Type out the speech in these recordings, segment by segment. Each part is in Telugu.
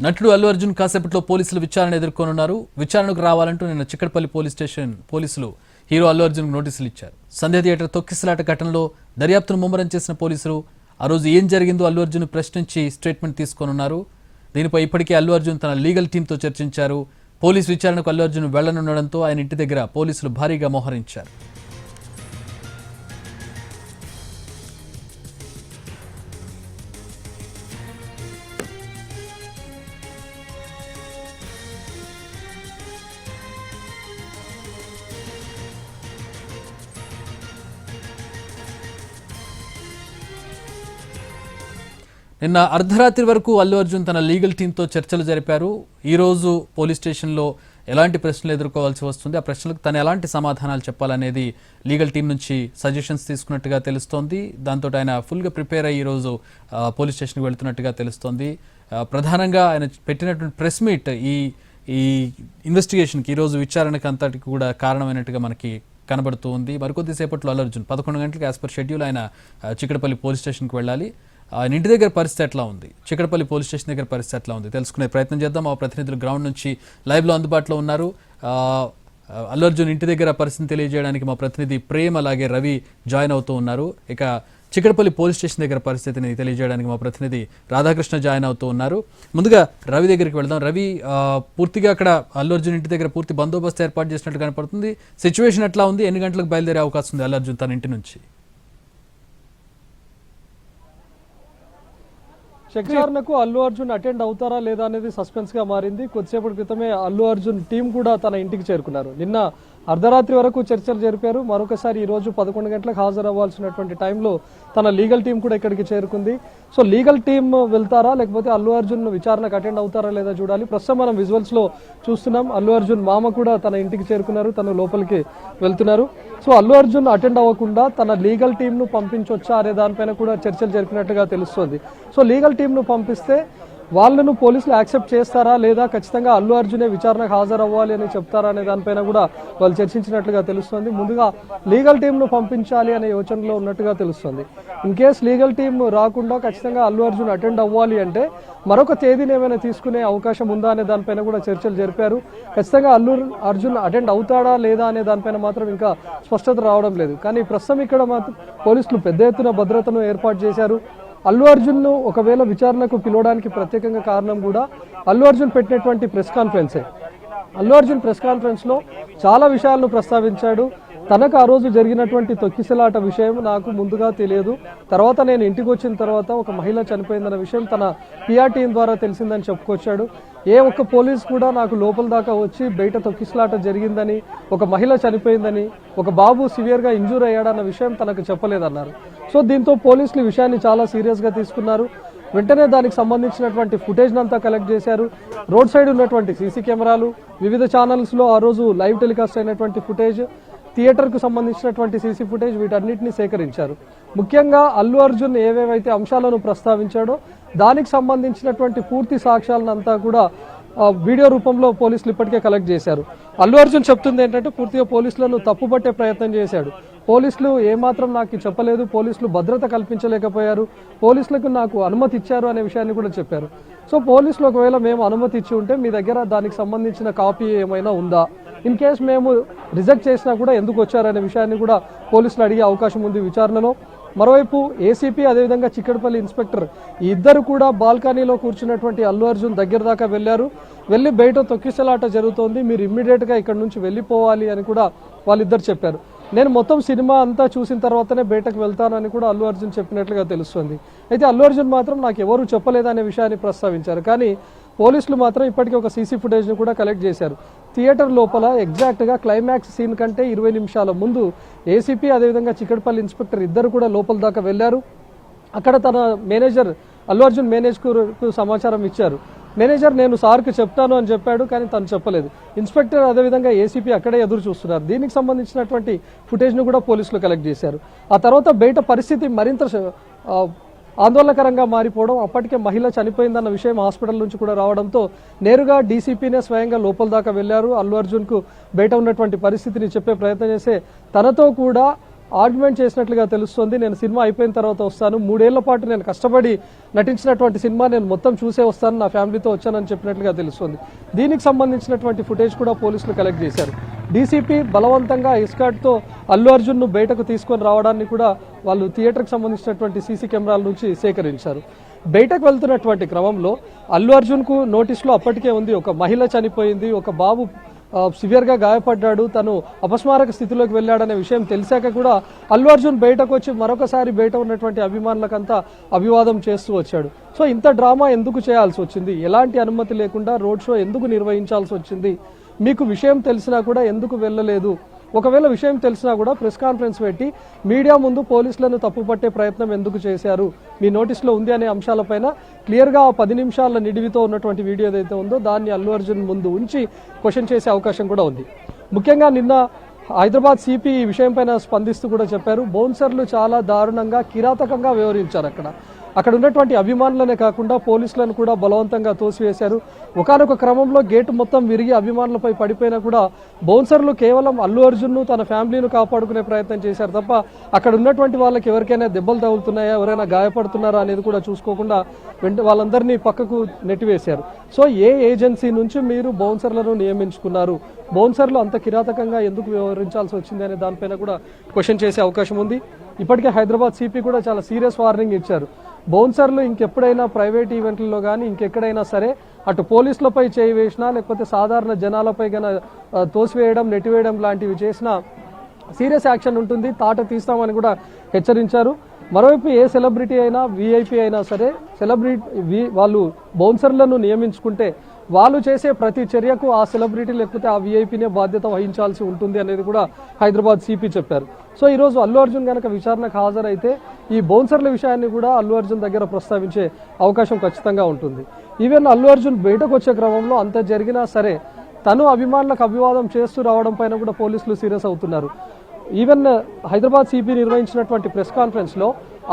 నటుడు అల్లు అర్జున్ కాసేపట్లో పోలీసులు విచారణ ఎదుర్కొనున్నారు. విచారణకు రావాలంటూ నిన్న చిక్కడపల్లి పోలీస్ స్టేషన్ పోలీసులు హీరో అల్లు అర్జున్ నోటీసులు ఇచ్చారు. సంధ్య థియేటర్ తొక్కిసలాట ఘటనలో దర్యాప్తును ముమ్మరం చేసిన పోలీసులు ఆ రోజు ఏం జరిగిందో అల్లు అర్జున్ ప్రశ్నించి స్టేట్మెంట్ తీసుకోనున్నారు. దీనిపై ఇప్పటికే అల్లు అర్జున్ తన లీగల్ టీంతో చర్చించారు. పోలీసు విచారణకు అల్లు అర్జున్ వెళ్లనుండడంతో ఆయన ఇంటి దగ్గర పోలీసులు భారీగా మోహరించారు. నిన్న అర్ధరాత్రి వరకు అల్లు అర్జున్ తన లీగల్ టీంతో చర్చలు జరిపారు. ఈరోజు పోలీస్ స్టేషన్లో ఎలాంటి ప్రశ్నలు ఎదుర్కోవాల్సి వస్తుంది, ఆ ప్రశ్నలకు తను ఎలాంటి సమాధానాలు చెప్పాలనేది లీగల్ టీం నుంచి సజెషన్స్ తీసుకున్నట్టుగా తెలుస్తోంది. దాంతో ఆయన ఫుల్గా ప్రిపేర్ అయ్యి ఈరోజు పోలీస్ స్టేషన్కి వెళ్తున్నట్టుగా తెలుస్తోంది. ప్రధానంగా ఆయన పెట్టినటువంటి ప్రెస్ మీట్ ఈ ఇన్వెస్టిగేషన్కి, ఈరోజు విచారణకు అంతటికి కూడా కారణమైనట్టుగా మనకి కనబడుతూ ఉంది. మరికొద్దిసేపట్లో అల్లు అర్జున్ 11 గంటలకు యాజ్ పర్ షెడ్యూల్ ఆయన చిక్కడపల్లి పోలీస్ స్టేషన్కి వెళ్ళాలి. ఆయన ఇంటి దగ్గర పరిస్థితి ఎట్లా ఉంది, చిక్కడపల్లి పోలీస్ స్టేషన్ దగ్గర పరిస్థితి ఎట్లా ఉంది తెలుసుకునే ప్రయత్నం చేద్దాం. మా ప్రతినిధులు గ్రౌండ్ నుంచి లైవ్లో అందుబాటులో ఉన్నారు. అల్లు అర్జున్ ఇంటి దగ్గర పరిస్థితిని తెలియజేయడానికి మా ప్రతినిధి ప్రేమ్ అలాగే రవి జాయిన్ అవుతూ ఉన్నారు. ఇక చిక్కడపల్లి పోలీస్ స్టేషన్ దగ్గర పరిస్థితిని తెలియజేయడానికి మా ప్రతినిధి రాధాకృష్ణ జాయిన్ అవుతూ ఉన్నారు. ముందుగా రవి దగ్గరికి వెళ్దాం. రవి, పూర్తిగా అక్కడ అల్లు అర్జున్ ఇంటి దగ్గర పూర్తి బందోబస్తు ఏర్పాటు చేసినట్టు కనపడుతుంది. సిచ్యువేషన్ ఎట్లా ఉంది, ఎన్ని గంటలకు బయలుదేరే అవకాశం ఉంది అల్లు అర్జున్ తన ఇంటి నుంచి? విచారణకు అల్లు అర్జున్ అటెండ్ అవుతారా లేదా అనేది సస్పెన్స్ గా మారింది. కొద్దిసేపటి క్రితమే అల్లు అర్జున్ టీం కూడా తన ఇంటికి చేరుకున్నారు. నిన్న అర్ధరాత్రి వరకు చర్చలు జరిపారు. మరొకసారి ఈ రోజు 11 గంటలకు హాజరవ్వాల్సినటువంటి టైంలో తన లీగల్ టీం కూడా ఇక్కడికి చేరుకుంది. సో లీగల్ టీం వెళ్తారా లేకపోతే అల్లు అర్జున్ విచారణకు అటెండ్ అవుతారా లేదా చూడాలి. ప్రస్తుతం మనం విజువల్స్ లో చూస్తున్నాం. అల్లు అర్జున్ మామ కూడా తన ఇంటికి చేరుకున్నారు, తను లోపలికి వెళ్తున్నారు. సో అల్లు అర్జున్ అటెండ్ అవ్వకుండా తన లీగల్ టీం ను పంపించొచ్చా అనే దానిపైన కూడా చర్చలు జరిపినట్టుగా తెలుస్తోంది. సో లీగల్ టీం ను పంపిస్తే వాళ్ళను పోలీసులు యాక్సెప్ట్ చేస్తారా లేదా ఖచ్చితంగా అల్లు అర్జునే విచారణకు హాజరవ్వాలి అని చెప్తారా అనే దానిపైన కూడా వాళ్ళు చర్చించినట్లుగా తెలుస్తుంది. ముందుగా లీగల్ టీంను పంపించాలి అనే యోచనలో ఉన్నట్టుగా తెలుస్తుంది. ఇన్ కేస్ లీగల్ టీం రాకుండా ఖచ్చితంగా అల్లు అర్జున్ అటెండ్ అవ్వాలి అంటే మరొక తేదీని ఏమైనా తీసుకునే అవకాశం ఉందా అనే దానిపైన కూడా చర్చలు జరిపారు. ఖచ్చితంగా అల్లు అర్జున్ అటెండ్ అవుతాడా లేదా అనే దానిపైన మాత్రం ఇంకా స్పష్టత రావడం లేదు. కానీ ప్రస్తుతం ఇక్కడ మాత్రం పోలీసులు పెద్ద ఎత్తున భద్రతను ఏర్పాటు చేశారు. అల్లు అర్జున్ ను ఒకవేళ విచారణకు పిలవడానికి ప్రత్యేకంగా కారణం కూడా అల్లు అర్జున్ పెట్టినటువంటి ప్రెస్ కాన్ఫరెన్సే. అల్లు అర్జున్ ప్రెస్ కాన్ఫరెన్స్ లో చాలా విషయాలను ప్రస్తావించాడు. తనకు ఆ రోజు జరిగినటువంటి తొక్కిసలాట విషయం నాకు ముందుగా తెలియదు, తర్వాత నేను ఇంటికి వచ్చిన తర్వాత ఒక మహిళ చనిపోయిందన్న విషయం తన పిఆర్ టీం ద్వారా తెలిసిందని చెప్పుకొచ్చాడు. ఏ ఒక్క పోలీస్ కూడా నాకు లోపల దాకా వచ్చి బయట తొక్కిసలాట జరిగిందని, ఒక మహిళ చనిపోయిందని, ఒక బాబు సివియర్గా ఇంజూర్ అయ్యాడన్న విషయం తనకు చెప్పలేదన్నారు. సో దీంతో పోలీసులు ఈ విషయాన్ని చాలా సీరియస్గా తీసుకున్నారు. వెంటనే దానికి సంబంధించినటువంటి ఫుటేజ్ అంతా కలెక్ట్ చేశారు. రోడ్ సైడ్ ఉన్నటువంటి సీసీ కెమెరాలు, వివిధ ఛానల్స్లో ఆ రోజు లైవ్ టెలికాస్ట్ అయినటువంటి ఫుటేజ్, థియేటర్కు సంబంధించినటువంటి సీసీ ఫుటేజ్, వీటన్నిటిని సేకరించారు. ముఖ్యంగా అల్లు అర్జున్ ఏవేవైతే అంశాలను ప్రస్తావించాడో దానికి సంబంధించినటువంటి పూర్తి సాక్ష్యాలనంతా కూడా వీడియో రూపంలో పోలీసులు ఇప్పటికే కలెక్ట్ చేశారు. అల్లు అర్జున్ చెప్తుంది ఏంటంటే పూర్తిగా పోలీసులను తప్పుపట్టే ప్రయత్నం చేశాడు. పోలీసులు ఏమాత్రం నాకు చెప్పలేదు, పోలీసులు భద్రత కల్పించలేకపోయారు, పోలీసులకు నాకు అనుమతి ఇచ్చారు అనే విషయాన్ని కూడా చెప్పారు. సో పోలీసులు ఒకవేళ మేము అనుమతి ఇచ్చి ఉంటే మీ దగ్గర దానికి సంబంధించిన కాపీ ఏమైనా ఉందా, ఇన్ కేస్ మేము రిజెక్ట్ చేసినా కూడా ఎందుకు వచ్చారనే విషయాన్ని కూడా పోలీసులు అడిగే అవకాశం ఉంది విచారణలో. మరోవైపు ఏసీపీ అదేవిధంగా చిక్కడపల్లి ఇన్స్పెక్టర్ ఇద్దరు కూడా బాల్కనీలో కూర్చున్నటువంటి అల్లు అర్జున్ దగ్గర దాకా వెళ్ళారు. వెళ్ళి బయట తొక్కిసలాట జరుగుతోంది, మీరు ఇమ్మీడియట్గా ఇక్కడ నుంచి వెళ్ళిపోవాలి అని కూడా వాళ్ళిద్దరు చెప్పారు. నేను మొత్తం సినిమా అంతా చూసిన తర్వాతనే బయటకు వెళ్తానని కూడా అల్లు అర్జున్ చెప్పినట్లుగా తెలుస్తుంది. అయితే అల్లు అర్జున్ మాత్రం నాకు ఎవరు చెప్పలేదనే విషయాన్ని ప్రస్తావించారు. కానీ పోలీసులు మాత్రం ఇప్పటికీ ఒక సీసీ ఫుటేజ్ను కూడా కలెక్ట్ చేశారు. థియేటర్ లోపల ఎగ్జాక్ట్గా క్లైమాక్స్ సీన్ కంటే 20 నిమిషాల ముందు ఏసీపీ అదేవిధంగా చిక్కడపల్లి ఇన్స్పెక్టర్ ఇద్దరు కూడా లోపల దాకా వెళ్ళారు. అక్కడ తన మేనేజర్ అల్లు అర్జున్ మేనేజర్కు సమాచారం ఇచ్చారు. మేనేజర్ నేను సార్కి చెప్తాను అని చెప్పాడు, కానీ తను చెప్పలేదు. ఇన్స్పెక్టర్ అదేవిధంగా ఏసీపీ అక్కడే ఎదురు చూస్తున్నారు. దీనికి సంబంధించినటువంటి ఫుటేజ్ను కూడా పోలీసులు కలెక్ట్ చేశారు. ఆ తర్వాత బయట పరిస్థితి మరింత ఆందోళనకరంగా మారిపోవడం, అప్పటికే మహిళ చనిపోయిందన్న విషయం హాస్పిటల్ నుంచి కూడా రావడంతో నేరుగా డీసీపీనే స్వయంగా లోపల దాకా వెళ్లారు. అల్లు అర్జున్కు బయట ఉన్నటువంటి పరిస్థితిని చెప్పే ప్రయత్నం చేసే తనతో కూడా ఆర్గ్యుమెంట్ చేసినట్లుగా తెలుస్తుంది. నేను సినిమా అయిపోయిన తర్వాత వస్తాను, 3 ఏళ్ల పాటు నేను కష్టపడి నటించినటువంటి సినిమా నేను మొత్తం చూసే వస్తాను, నా ఫ్యామిలీతో వచ్చానని చెప్పినట్లుగా తెలుస్తుంది. దీనికి సంబంధించినటువంటి ఫుటేజ్ కూడా పోలీసులు కలెక్ట్ చేశారు. డీసీపీ బలవంతంగా ఎస్కార్ట్తో అల్లు అర్జున్ను బయటకు తీసుకొని రావడాన్ని కూడా వాళ్ళు థియేటర్కి సంబంధించినటువంటి సీసీ కెమెరాల నుంచి సేకరించారు. బయటకు వెళ్తున్నటువంటి క్రమంలో అల్లు అర్జున్కు నోటీసులో అప్పటికే ఉంది, ఒక మహిళ చనిపోయింది, ఒక బాబు సివియర్గా గాయపడ్డాడు, తను అపస్మారక స్థితిలోకి వెళ్ళాడనే విషయం తెలిసాక కూడా అల్లు అర్జున్ బయటకు వచ్చి మరొకసారి బయట ఉన్నటువంటి అభిమానులకంతా అభివాదం చేస్తూ వచ్చాడు. సో ఇంత డ్రామా ఎందుకు చేయాల్సి వచ్చింది, ఎలాంటి అనుమతి లేకుండా రోడ్ షో ఎందుకు నిర్వహించాల్సి వచ్చింది, మీకు విషయం తెలిసినా కూడా ఎందుకు వెళ్ళలేదు, ఒకవేళ విషయం తెలిసినా కూడా ప్రెస్ కాన్ఫరెన్స్ పెట్టి మీడియా ముందు పోలీసులను తప్పుపట్టే ప్రయత్నం ఎందుకు చేశారు, మీ నోటీసులో ఉంది అనే అంశాలపైన క్లియర్గా 10 నిమిషాల నిడివితో ఉన్నటువంటి వీడియో ఏదైతే ఉందో దాన్ని అల్లు అర్జున్ ముందు ఉంచి క్వశ్చన్ చేసే అవకాశం కూడా ఉంది. ముఖ్యంగా నిన్న హైదరాబాద్ సిపి ఈ విషయం పైన స్పందిస్తూ కూడా చెప్పారు, బౌన్సర్లు చాలా దారుణంగా కిరాతకంగా వ్యవహరించారు. అక్కడ ఉన్నటువంటి అభిమానులనే కాకుండా పోలీసులను కూడా బలవంతంగా తోసివేశారు. ఒకానొక క్రమంలో గేటు మొత్తం విరిగి అభిమానులపై పడిపోయినా కూడా బౌన్సర్లు కేవలం అల్లు అర్జున్ను తన ఫ్యామిలీను కాపాడుకునే ప్రయత్నం చేశారు తప్ప అక్కడ ఉన్నటువంటి వాళ్ళకి ఎవరికైనా దెబ్బలు తగులుతున్నాయా, ఎవరైనా గాయపడుతున్నారా అనేది కూడా చూసుకోకుండా వాళ్ళందరినీ పక్కకు నెట్టివేశారు. సో ఏ ఏజెన్సీ నుంచి మీరు బౌన్సర్లను నియమించుకున్నారు, బౌన్సర్లు అంత కిరాతకంగా ఎందుకు వ్యవహరించాల్సి వచ్చింది అనే దానిపైన కూడా క్వశ్చన్ చేసే అవకాశం ఉంది. ఇప్పటికే హైదరాబాద్ సిపి కూడా చాలా సీరియస్ వార్నింగ్ ఇచ్చారు, బౌన్సర్లు ఇంకెప్పుడైనా ప్రైవేట్ ఈవెంట్లలో కానీ ఇంకెక్కడైనా సరే అటు పోలీసులపై చేయి వేసినా లేకపోతే సాధారణ జనాలపై కన్నా తోసివేయడం నెట్టివేయడం లాంటివి చేసినా సీరియస్ యాక్షన్ ఉంటుంది, తాట తీస్తామని కూడా హెచ్చరించారు. మరోవైపు ఏ సెలబ్రిటీ అయినా విఐపి అయినా సరే వాళ్ళు బౌన్సర్లను నియమించుకుంటే వాళ్ళు చేసే ప్రతి చర్యకు ఆ సెలబ్రిటీ లేకపోతే ఆ విఐపినే బాధ్యత వహించాల్సి ఉంటుంది అనేది కూడా హైదరాబాద్ సిపి చెప్పారు. సో ఈరోజు అల్లు అర్జున్ కనుక విచారణకు హాజరైతే ఈ బౌన్సర్ల విషయాన్ని కూడా అల్లు అర్జున్ దగ్గర ప్రస్తావించే అవకాశం ఖచ్చితంగా ఉంటుంది. ఈవెన్ అల్లు అర్జున్ బయటకు వచ్చే క్రమంలో అంత జరిగినా సరే తను అభిమానులకు అభివాదం చేస్తూ రావడం పైన కూడా పోలీసులు సీరియస్ అవుతున్నారు. ఈవెన్ హైదరాబాద్ సిపి నిర్వహించినటువంటి ప్రెస్ కాన్ఫరెన్స్లో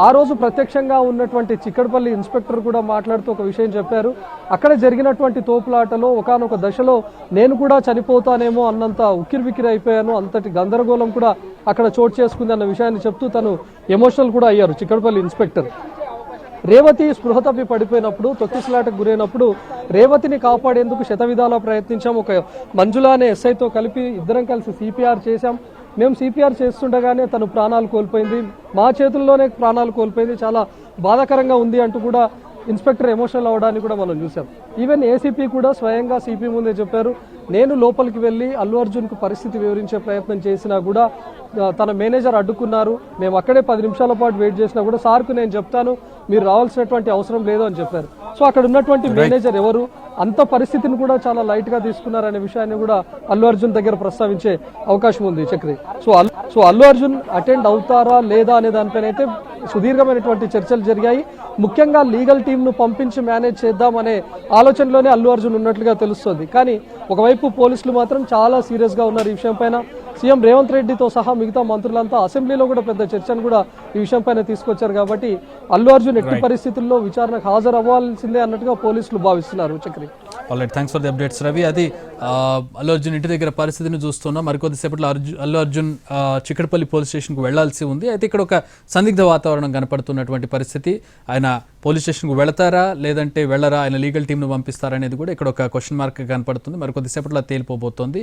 ఆ రోజు ప్రత్యక్షంగా ఉన్నటువంటి చిక్కడపల్లి ఇన్స్పెక్టర్ కూడా మాట్లాడుతూ ఒక విషయం చెప్పారు, అక్కడ జరిగినటువంటి తోపులాటలో ఒకానొక దశలో నేను కూడా చనిపోతానేమో అన్నంత ఉక్కిరిబిక్కిరి అయిపోయాను, అంతటి గందరగోళం కూడా అక్కడ చోటు చేసుకుంది అన్న విషయాన్ని చెప్తూ తను ఎమోషనల్ కూడా అయ్యారు చిక్కడపల్లి ఇన్స్పెక్టర్. రేవతి స్పృహ తప్పి పడిపోయినప్పుడు, తొక్కిసలాటకు గురైనప్పుడు రేవతిని కాపాడేందుకు శతవిధాలా ప్రయత్నించాం, ఒక మంజుల అనే ఎస్ఐతో కలిపి ఇద్దరం కలిసి సిపిఆర్ చేశాం, మేము సిపిఆర్ చేస్తుండగానే తను ప్రాణాలు కోల్పోయింది, మా చేతుల్లోనే ప్రాణాలు కోల్పోయింది, చాలా బాధాకరంగా ఉంది అంటూ కూడా ఇన్స్పెక్టర్ ఎమోషనల్ అవ్వడానికి కూడా మనం చూసాం. ఈవెన్ ఏసీపీ కూడా స్వయంగా సిపి ముందే చెప్పారు, నేను లోపలికి వెళ్ళి అల్లు అర్జున్కు పరిస్థితి వివరించే ప్రయత్నం చేసినా కూడా తన మేనేజర్ అడ్డుకున్నారు, మేము అక్కడే 10 నిమిషాల పాటు వెయిట్ చేసినా కూడా సార్కు నేను చెప్తాను మీరు రావాల్సినటువంటి అవసరం లేదు అని చెప్పారు. సో అక్కడ ఉన్నటువంటి మేనేజర్ ఎవరు, అంత పరిస్థితిని కూడా చాలా లైట్గా తీసుకున్నారనే విషయాన్ని కూడా అల్లు అర్జున్ దగ్గర ప్రస్తావించే అవకాశం ఉంది చక్రి. సో అల్లు అర్జున్ అటెండ్ అవుతారా లేదా అనే దానిపైన అయితే సుదీర్ఘమైనటువంటి చర్చలు జరిగాయి. ముఖ్యంగా లీగల్ టీంను పంపించి మేనేజ్ చేద్దామనే ఆలోచనలోనే అల్లు అర్జున్ ఉన్నట్లుగా తెలుస్తుంది. కానీ ఒకవైపు పోలీసులు మాత్రం చాలా సీరియస్గా ఉన్నారు ఈ విషయం పైన. సీఎం రేవంత్ రెడ్డితో సహా మిగతా మంత్రులంతా అసెంబ్లీలో కూడా పెద్ద చర్చను కూడా ఈ విషయం పైన తీసుకొచ్చారు. కాబట్టి అల్లు అర్జున్ ఎట్టి పరిస్థితుల్లో విచారణకు హాజరు అవ్వాల్సిందే అన్నట్టుగా పోలీసులు భావిస్తున్నారు Chakri. Alright, thanks for the updates Ravi. అది అల్లు అర్జున్ ఇంటి దగ్గర పరిస్థితిని చూస్తున్నాం. మరికొద్దిసేపట్లో అల్లు అర్జున్ చిక్కడపల్లి పోలీస్ స్టేషన్కు వెళ్లాల్సి ఉంది. అయితే ఇక్కడ ఒక సందిగ్ధ వాతావరణం కనపడుతున్నటువంటి పరిస్థితి. ఆయన పోలీస్ స్టేషన్కు వెళతారా లేదంటే వెళ్ళరా, ఆయన లీగల్ టీంను పంపిస్తారా అనేది కూడా ఇక్కడ ఒక క్వశ్చన్ మార్క్ కనపడుతుంది. మరికొద్దిసేపట్లో తేలిపోబోతోంది.